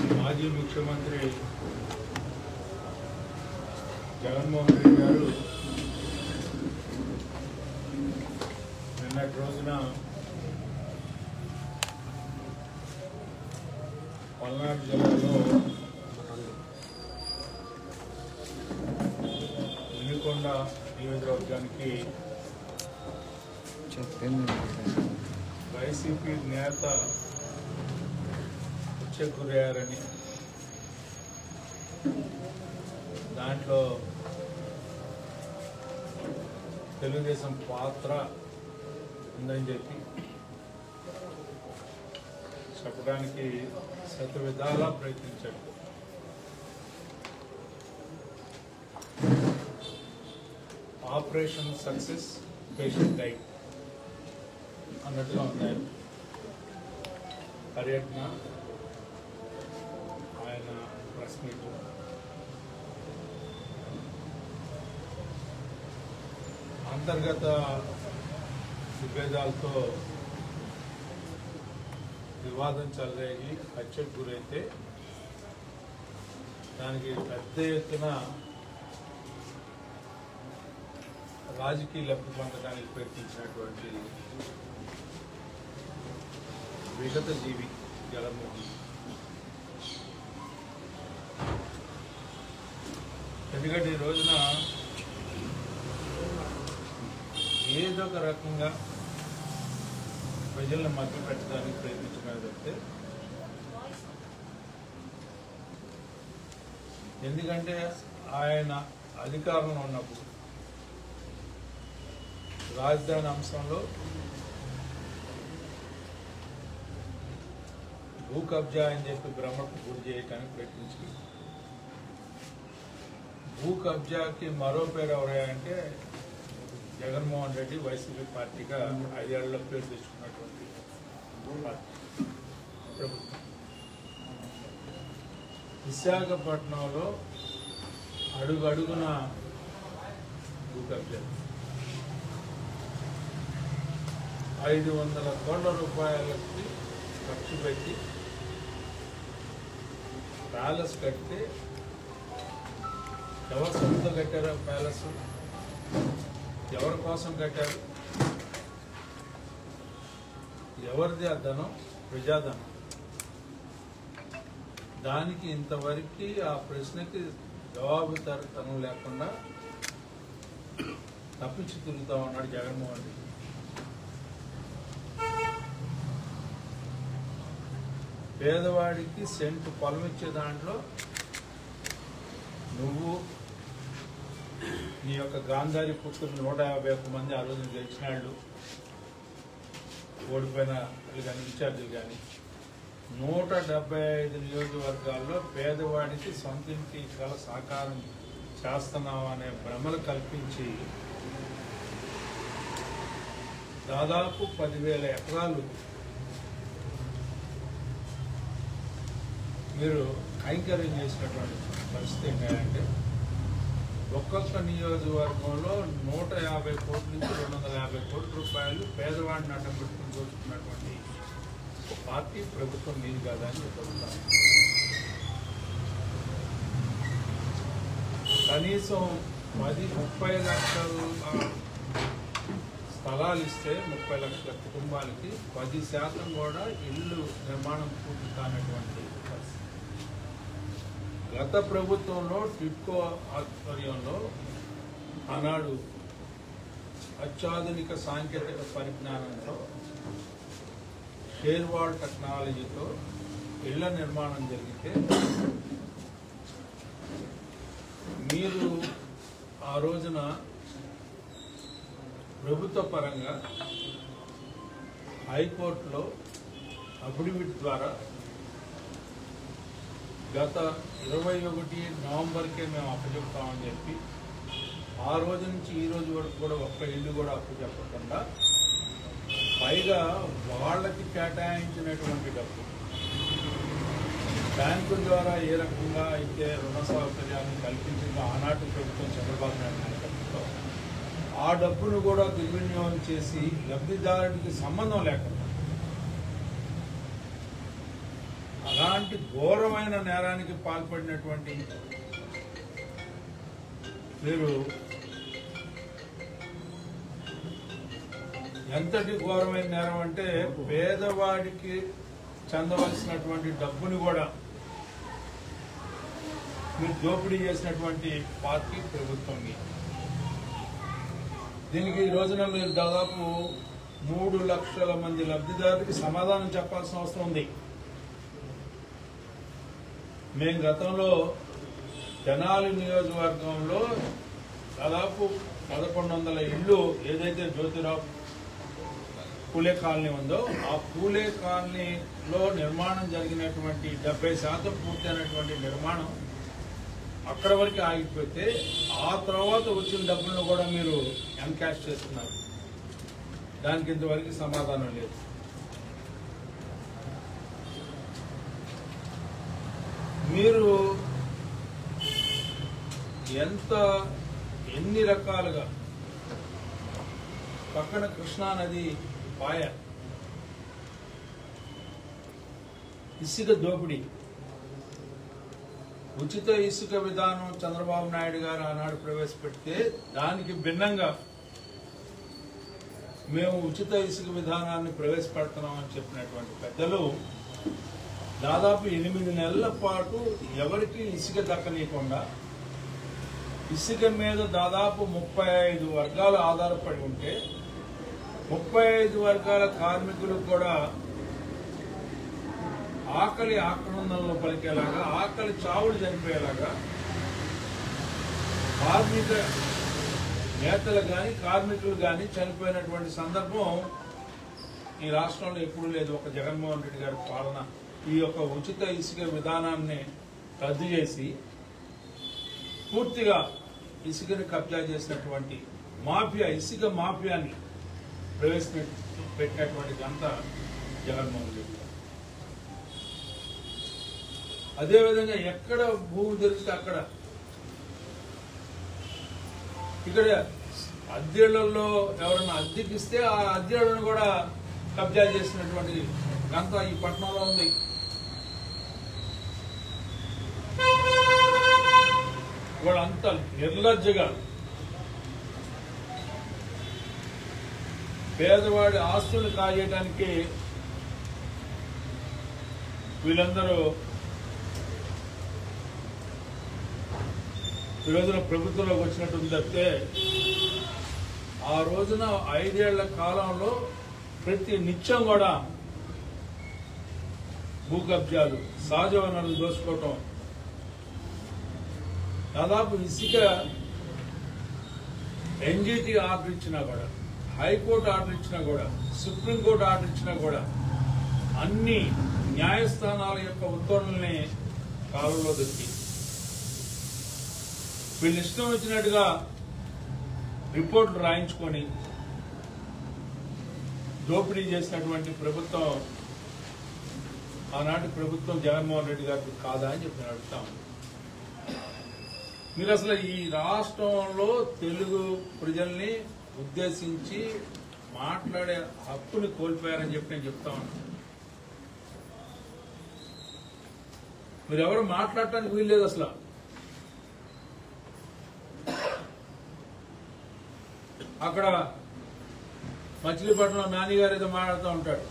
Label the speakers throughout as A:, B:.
A: మాజీ ముఖ్యమంత్రి జగన్మోహన్ రెడ్డి గారు నిన్నటి రోజున పల్నాడు జిల్లాలో వినుకొండ నియోజకవర్గానికి వైసీపీ నేత గురయ్యారని, దాంట్లో తెలుగుదేశం పాత్ర ఉందని చెప్పి చెప్పడానికి శత విధాలా ప్రయత్నించాడు. ఆపరేషన్ సక్సెస్, పేషెంట్ డైట్ అన్నట్టుగా ఉన్నాయి పర్యటన. ఆయన ప్రెస్ మీట్ అంతర్గత విభేదాలతో వివాదం చెలరేగి హత్యకు గురైతే దానికి పెద్ద ఎత్తున రాజకీయ లబ్ధి పొందడానికి ప్రయత్నించినటువంటి విగత జీవి జగన్మోహన్. ఎందుకంటే ఈ రోజున ఏదో ఒక రకంగా ప్రజలను మభ్య పెట్టడానికి ప్రయత్నించగలిగితే, ఎందుకంటే ఆయన అధికారంలో ఉన్నప్పుడు రాజధాని అంశంలో భూ కబ్జా అని చెప్పి భ్రమకు గురి చేయడానికి ప్రయత్నించి, భూ కబ్జాకి మరో పేరు ఎవరంటే జగన్మోహన్ రెడ్డి వైసీపీ పార్టీగా 5 ఏళ్లలో పేరు తెచ్చుకున్నటువంటి ప్రభుత్వం. విశాఖపట్నంలో అడుగడుగున భూ కబ్జా, 500 కోట్ల రూపాయలకి ఖర్చు పెట్టి ప్యాలెస్ కడితే ఎవరు సొంతం కట్టారో ప్యాలెస్, ఎవరి కోసం కట్టారు, ఎవరిది ఆ ధనం? ప్రజాధనం. దానికి ఇంతవరకు ఆ ప్రశ్నకి జవాబుదారితనం లేకుండా తప్పించి తిరుగుతా ఉన్నాడు జగన్మోహన్ రెడ్డి. పేదవాడికి సెంటు పొలం ఇచ్చే దాంట్లో నువ్వు నీ యొక్క గాంధారి పుత్రులు 151 మంది ఆ రోజున గెలిచిన వాళ్ళు, ఓడిపోయిన వాళ్ళు కానీ ఇన్ఛార్జీలు కానీ 175 నియోజకవర్గాల్లో పేదవాడికి సొంత ఇంటి కల సాకారం చేస్తున్నాం అనే భ్రమలు కల్పించి దాదాపు 10,000 ఎకరాలు మీరు కైంకర్యం చేసినటువంటి పరిస్థితి ఏంటంటే, ఒక్కొక్క నియోజకవర్గంలో 150 కోట్ల నుంచి 250 కోట్ల రూపాయలు పేదవాడిని అడ్డం పెట్టుకుని దోచుకున్నటువంటి పార్టీ ప్రభుత్వం మీది కాదా అని చెప్తాను. కనీసం 30 లక్షల స్థలాలు ఇస్తే 30 లక్షల కుటుంబాలకి 10% కూడా ఇల్లు నిర్మాణం పూర్తి కానటువంటి పరిస్థితి. గత ప్రభుత్వంలో టిడ్కో ఆధ్వర్యంలో ఆనాడు అత్యాధునిక సాంకేతిక పరిజ్ఞానంతో షేర్ వాల్ టెక్నాలజీతో ఇళ్ల నిర్మాణం జరిగితే మీరు ఆ రోజున ప్రభుత్వ పరంగా హైకోర్టులో అఫిడవిట్ ద్వారా గత 21 నవంబర్కే మేము అప్పచెప్తామని చెప్పి ఆ రోజు నుంచి ఈ రోజు వరకు కూడా ఒక్క ఇల్లు కూడా అప్పచెప్పకుండా, పైగా వాళ్ళకి కేటాయించినటువంటి డబ్బు బ్యాంకుల ద్వారా ఏ రకంగా అయితే రుణ సౌకర్యాన్ని కల్పించిందో ఆనాటి ప్రభుత్వం చంద్రబాబు నాయుడు నాయకత్వంలో, ఆ డబ్బును కూడా దుర్వినియోగం చేసి లబ్ధిదారుడికి సంబంధం లేకుండా అలాంటి అలాంటి ఘోరమైన నేరానికి పాల్పడినటువంటి మీరు ఎంతటి ఘోరమైన నేరం అంటే పేదవాడికి చెందవలసినటువంటి డబ్బుని కూడా మీరు దోపిడీ చేసినటువంటి పార్టీ ప్రభుత్వం. దీనికి ఈ రోజున మీరు దాదాపు 3 లక్షల మంది లబ్ధిదారులకి సమాధానం చెప్పాల్సిన అవసరం ఉంది. మేము గతంలో తెనాలి నియోజకవర్గంలో దాదాపు 1100 ఇళ్ళు ఏదైతే జ్యోతిరావు పూలే కాలనీ ఉందో ఆ పూలే కాలనీలో నిర్మాణం జరిగినటువంటి 70% పూర్తయినటువంటి నిర్మాణం అక్కడ వరకు ఆగిపోతే ఆ తర్వాత వచ్చిన డబ్బులను కూడా మీరు ఎన్కాష్ చేస్తున్నారు. దానికి ఇంతవరకు సమాధానం లేదు. మీరు ఎన్ని రకాలుగా పక్కన కృష్ణా నది పాయ ఇసుక దోపిడీ, ఉచిత ఇసుక విధానం చంద్రబాబు నాయుడు గారు ఆనాడు ప్రవేశపెడితే దానికి భిన్నంగా మేము ఉచిత ఇసుక విధానాన్ని ప్రవేశపెడుతున్నామని చెప్పినటువంటి పెద్దలు దాదాపు 8 నెలల పాటు ఎవరికి ఇసుక దక్కనీయకుండా ఇసుక మీద దాదాపు 35 వర్గాలు ఆధారపడి ఉంటే 35 వర్గాల కార్మికులు కూడా ఆకలి ఆక్రందనలో పలికేలాగా, ఆకలి చావులు చనిపోయేలాగా కార్మిక నేతలు కానీ కార్మికులు కానీ చనిపోయినటువంటి సందర్భం ఈ రాష్ట్రంలో ఎప్పుడూ లేదు. ఒక జగన్మోహన్ రెడ్డి గారి పాలన ఈ యొక్క ఉచిత ఇసుక విధానాన్ని రద్దు చేసి పూర్తిగా ఇసుకని కబ్జా చేసినటువంటి మాఫియా, ఇసుక మాఫియాని ప్రవేశపెట్టినటువంటి ఘనత జగన్మోహన్ రెడ్డి. అదేవిధంగా ఎక్కడ భూమి దొరికితే అక్కడ ఇక్కడ అద్దెళ్లలో ఎవరైనా అద్దెకిస్తే ఆ అద్దెళ్లను కూడా కబ్జా చేసినటువంటి ఘనత ఈ పట్టణంలో ఉంది. వాళ్ళంతా నిర్లజ్జగా పేదవాడి ఆస్తులు కాజేయడానికి వీళ్ళందరూ ఈ రోజున ప్రభుత్వంలోకి వచ్చినట్టుంది తప్పితే ఆ రోజున 5 ఏళ్ల కాలంలో ప్రతి నిత్యం కూడా భూ కబ్జాలు, సహజ వనరులు దోచుకోవటం, దాదాపు ఇసుక ఎన్జిటి ఆర్డర్ ఇచ్చినా కూడా, హైకోర్టు ఆర్డర్ ఇచ్చినా కూడా, సుప్రీంకోర్టు ఆర్డర్ ఇచ్చినా కూడా అన్ని న్యాయస్థానాల యొక్క ఉత్తర్వుల్ని కాలంలో దొరికి వీళ్ళు ఇష్టం వచ్చినట్టుగా రిపోర్టులు రాయించుకొని దోపిడీ చేసినటువంటి ప్రభుత్వం ఆనాటి ప్రభుత్వం జగన్మోహన్ రెడ్డి గారికి కాదా అని చెప్పి అడుగుతాం. మీరు అసలు ఈ రాష్ట్రంలో తెలుగు ప్రజల్ని ఉద్దేశించి మాట్లాడే హక్కుని కోల్పోయారని చెప్పి నేను చెప్తా ఉన్నాను. మీరెవరు మాట్లాడటానికి వీల్లేదు. అసలు అక్కడ మచిలీపట్నంలో నానిగారు ఏదో మాట్లాడుతూ ఉంటాడు,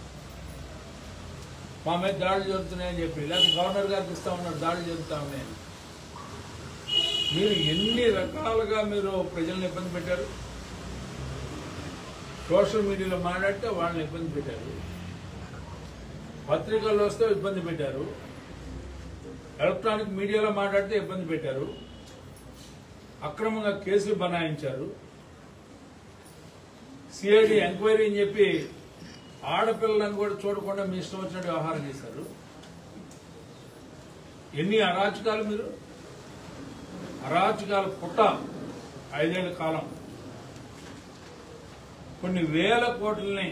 A: మా మీద దాడులు జరుగుతున్నాయని చెప్పి, లేకపోతే గవర్నర్ గారికి ఇస్తా ఉన్నాడు దాడులు జరుగుతా ఉన్నాయని. మీరు ఎన్ని రకాలుగా మీరు ప్రజల్ని ఇబ్బంది పెట్టారు. సోషల్ మీడియాలో మాట్లాడితే వాళ్ళని ఇబ్బంది పెట్టారు, పత్రికల్లో వస్తే ఇబ్బంది పెట్టారు, ఎలక్ట్రానిక్ మీడియాలో మాట్లాడితే ఇబ్బంది పెట్టారు, అక్రమంగా కేసులు బనాయించారు, సిఐడి ఎంక్వైరీ అని చెప్పి ఆడపిల్లలను కూడా చూడకుండా మీ ఇష్టం వచ్చినట్టు వ్యవహారం చేశారు. ఎన్ని అరాచకాలు! మీరు అరాచకాల పుట్ట 5 ఏళ్ల కాలం కొన్ని వేల కోట్లని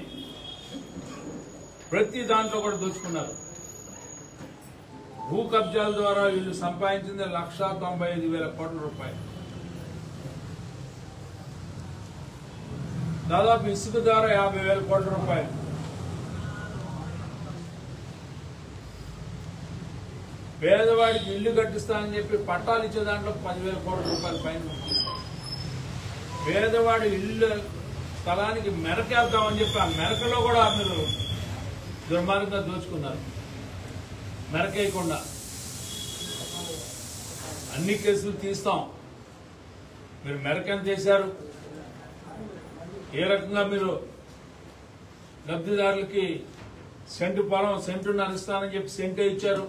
A: ప్రతి దాంట్లో కూడా దోచుకున్నారు. భూ కబ్జాల ద్వారా వీళ్ళు సంపాదించింది 1,95,000 కోట్ల రూపాయలు. దాదాపు ఇసుక ద్వారా 50,000 కోట్ల రూపాయలు. పేదవాడికి ఇల్లు కట్టిస్తానని చెప్పి పట్టాలు ఇచ్చే దాంట్లో 10,000 కోట్ల రూపాయల పైన పేదవాడి ఇల్లు స్థలానికి మెరకేద్దామని చెప్పి ఆ మెరకలో కూడా మీరు దుర్మార్గంగా దోచుకున్నారు. మెరకేయకుండా అన్ని కేసులు తీస్తాం. మీరు మెరకం చేశారు. ఏ రకంగా మీరు లబ్ధిదారులకి సెంటు పొలం సెంటున్నర ఇస్తానని చెప్పి సెంటే ఇచ్చారు.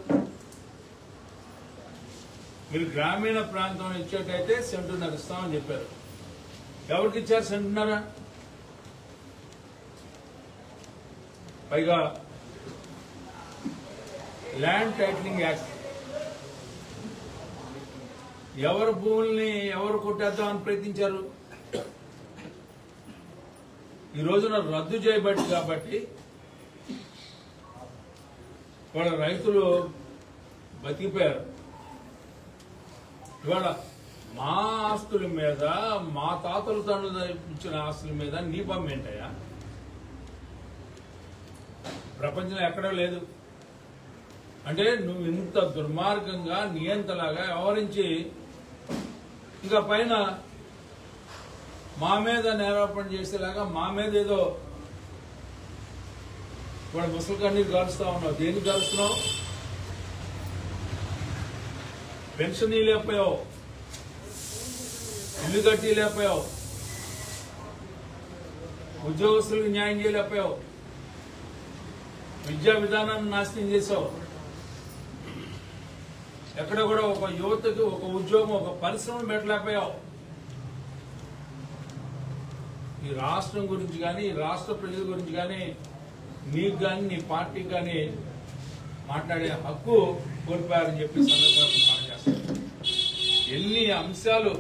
A: మీరు గ్రామీణ ప్రాంతంలో ఇచ్చేటైతే సెంటున్నర ఇస్తామని చెప్పారు. ఎవరికి ఇచ్చారు సెంటున్నర? పైగా ల్యాండ్ టైటిలింగ్ యాక్ట్ ఎవరి భూముల్ని ఎవరు కొట్టేద్దామని ప్రయత్నించారు. ఈ రోజున రద్దు చేయబట్టి కాబట్టి వాళ్ళ రైతులు బతికిపోయారు. ఇవాళ మా ఆస్తుల మీద మా తాతల తండ్రులు ఇచ్చిన ఆస్తుల మీద నీ బొమ్మ ఏంటయ్యా? ప్రపంచంలో ఎక్కడా లేదు. అంటే నువ్వు ఇంత దుర్మార్గంగా నియంతలాగా వ్యవహరించి ఇంకా పైన మా మీద నేరాపణ చేసేలాగా మా మీద ఏదో వాడు ముసలి కన్నీరు గారుస్తా ఉన్నావు. దేనికి గారుస్తున్నావు? పెన్షన్ లేకపోయావు, ఇల్లు కట్టి లేకపోయావు, ఉద్యోగస్తులకు న్యాయం చేయలేకపోయావు, విద్యా విధానాన్ని నాశనం చేసావు. ఎక్కడ కూడా ఒక యువతకి ఒక ఉద్యోగం ఒక పరిశ్రమ పెట్టలేకపోయావు. ఈ రాష్ట్రం గురించి కానీ ఈ రాష్ట్ర ప్రజల గురించి కానీ నీకు కానీ నీ పార్టీకి కానీ మాట్లాడే హక్కు కోల్పోయారని చెప్పి సందర్భంగా పనిచేస్తారు. ఎన్ని అంశాలు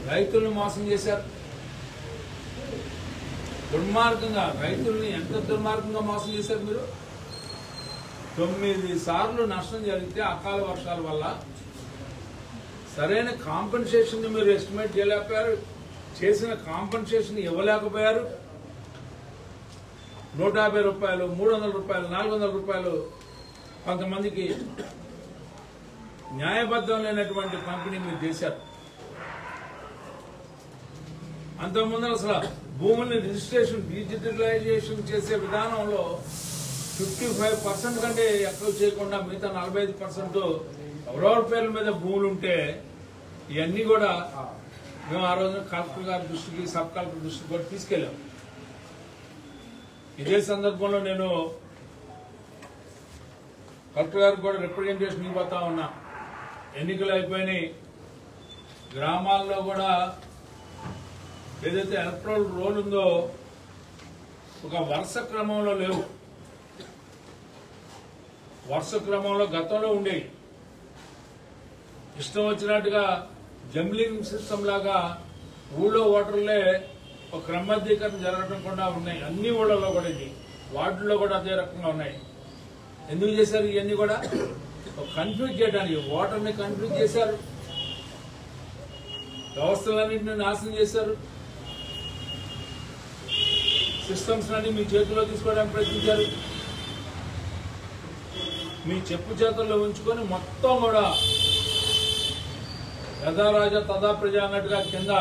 A: రైతులను మోసం చేశారు. దుర్మార్గంగా రైతుల్ని ఎంత దుర్మార్గంగా మోసం చేశారు మీరు. 9 సార్లు నష్టం జరిగితే అకాల వర్షాల వల్ల సరైన కాంపెన్సేషన్ మీరు ఎస్టిమేట్ చేయలేకపోయారు. చేసిన కాంపెన్సేషన్ ఇవ్వలేకపోయారు. 150 రూపాయలు, 300 రూపాయలు, 400 రూపాయలు కొంతమందికి న్యాయబద్ధం లేనటువంటి పంపిణీ మీరు చేశారు. అంతకుముందు అసలు భూముల్ని రిజిస్ట్రేషన్ డిజిటలైజేషన్ చేసే విధానంలో 55% కంటే ఎక్కువ చేయకుండా మిగతా 45% ఎవరెవరి పేర్ల మీద భూములు ఉంటే ఇవన్నీ కూడా మేము ఆ రోజున కలెక్టర్ గారి దృష్టికి సబ్ కలెక్టర్ దృష్టికి కూడా తీసుకెళ్ళాం. ఇదే సందర్భంలో నేను కలెక్టర్ గారికి కూడా రిప్రజెంటేషన్ ఇవ్వతా ఉన్నా. ఎన్నికలు అయిపోయినాయి. గ్రామాల్లో కూడా ఏదైతే ఎలక్ట్రల్ రోల్ ఉందో ఒక వరుస క్రమంలో లేవు. వరుస క్రమంలో గతంలో ఉండేవి. ఇష్టం వచ్చినట్టుగా జంబ్లింగ్ సిస్టమ్ లాగా ఊళ్ళో ఓటర్లే ఒక క్రమబద్ధీకరణ జరగడం కూడా ఉన్నాయి. అన్ని ఊళ్ళలో కూడా ఇది వార్డుల్లో కూడా అదే రకంగా ఉన్నాయి. ఎందుకు చేశారు? ఇవన్నీ కూడా కన్ఫ్యూజ్ చేయడానికి ఓటర్ని కన్ఫ్యూజ్ చేశారు. వ్యవస్థలన్నింటినీ నాశనం చేశారు. సిస్టమ్స్ అన్ని మీ చేతుల్లో తీసుకోవడానికి ప్రయత్నించారు. మీ చెప్పు చేతుల్లో ఉంచుకొని మొత్తం కూడా యథా రాజా తదా ప్రజ అన్నట్టుగా కింద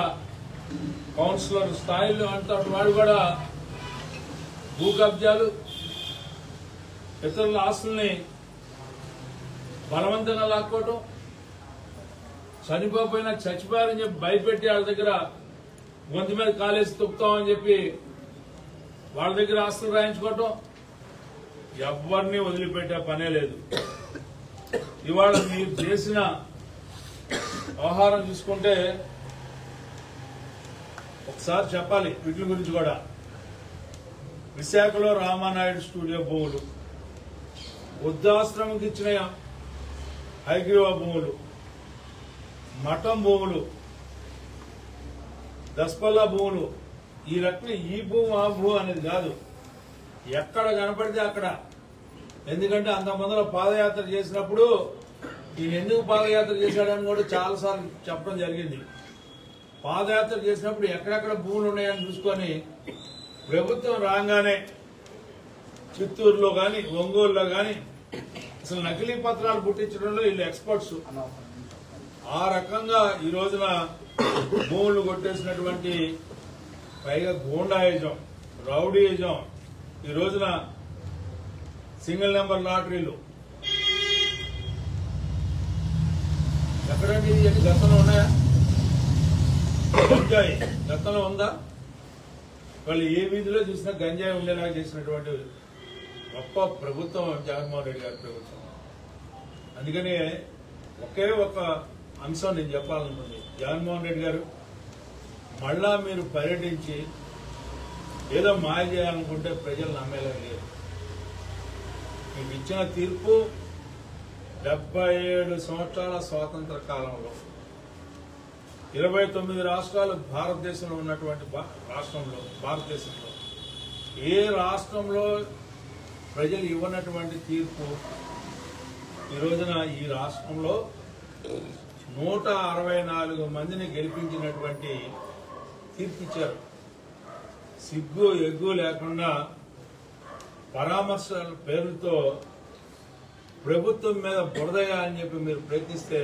A: కౌన్సిలర్ స్థాయిలో అంత వాడు కూడా భూ కబ్జాలు, ఇతరుల ఆస్తుల్ని బలవంతంగా లాక్కోవటం, చనిపోయినా చచ్చిపోయారని చెప్పి భయపెట్టి వాళ్ళ దగ్గర గొంతు మీద కాలేసి తొక్కుతామని చెప్పి వాళ్ళ దగ్గర ఆస్తులు రాయించుకోవటం, ఎవరిని వదిలిపెట్టే పనే లేదు. ఇవాళ మీరు చేసిన వ్యవహారం చూసుకుంటే ఒకసారి చెప్పాలి వీటి గురించి కూడా. విశాఖలో రామానాయుడు స్టూడియో భూములు, వృద్ధాశ్రమంకి ఇచ్చిన హైగ్రీవా భూములు, మఠం భూములు, దస్పల్లా భూములు, ఈ రకంగా ఈ భూమి ఆ భూ అనేది కాదు, ఎక్కడ కనపడితే అక్కడ. ఎందుకంటే అంతమందిలో పాదయాత్ర చేసినప్పుడు ఈయన ఎందుకు పాదయాత్ర చేశాడని కూడా చాలాసార్లు చెప్పడం జరిగింది. పాదయాత్ర చేసినప్పుడు ఎక్కడెక్కడ భూములు ఉన్నాయని చూసుకొని ప్రభుత్వం రాగానే చిత్తూరులో కానీ ఒంగోలులో కానీ అసలు నకిలీ పత్రాలు పుట్టించడంలో వీళ్ళు ఎక్స్పర్ట్స్. ఆ రకంగా ఈ రోజున భూములు కొట్టేసినటువంటి పైగా గూండాయిజం, రౌడీయిజం, ఈ రోజున సింగిల్ నెంబర్ లాటరీలు ఎక్కడండి? ఇది గతంలో ఉన్నాయా? గంజాయి గతంలో ఉందా? వాళ్ళు ఏ వీధిలో చూసినా గంజాయి ఉండేలాగా చేసినటువంటి గొప్ప ప్రభుత్వం జగన్మోహన్ రెడ్డి గారి ప్రభుత్వం. అందుకనే ఒకే ఒక అంశం నేను చెప్పాలనుకుంది, జగన్మోహన్ రెడ్డి గారు మళ్ళా మీరు పర్యటించి ఏదో మాయ చేయాలనుకుంటే ప్రజలు నమ్మేలా లేదు. మీకు ఇచ్చిన తీర్పు 77 సంవత్సరాల స్వాతంత్ర కాలంలో 29 రాష్ట్రాలు భారతదేశంలో ఉన్నటువంటి భారతదేశంలో ఏ రాష్ట్రంలో ప్రజలు ఇవ్వనటువంటి తీర్పు ఈ రోజున ఈ రాష్ట్రంలో 164 మందిని గెలిపించినటువంటి తీర్పు ఇచ్చారు. సిగ్గు ఎగ్గు లేకుండా పరామర్శల పేరుతో ప్రభుత్వం మీద బురదగా అని చెప్పి మీరు ప్రయత్నిస్తే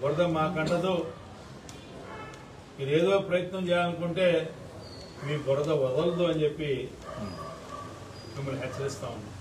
A: బురద మాకంటదు. మీరు ఏదో ప్రయత్నం చేయాలనుకుంటే మీ బురద వదలదు అని చెప్పి మిమ్మల్ని హెచ్చరిస్తా ఉన్నాం.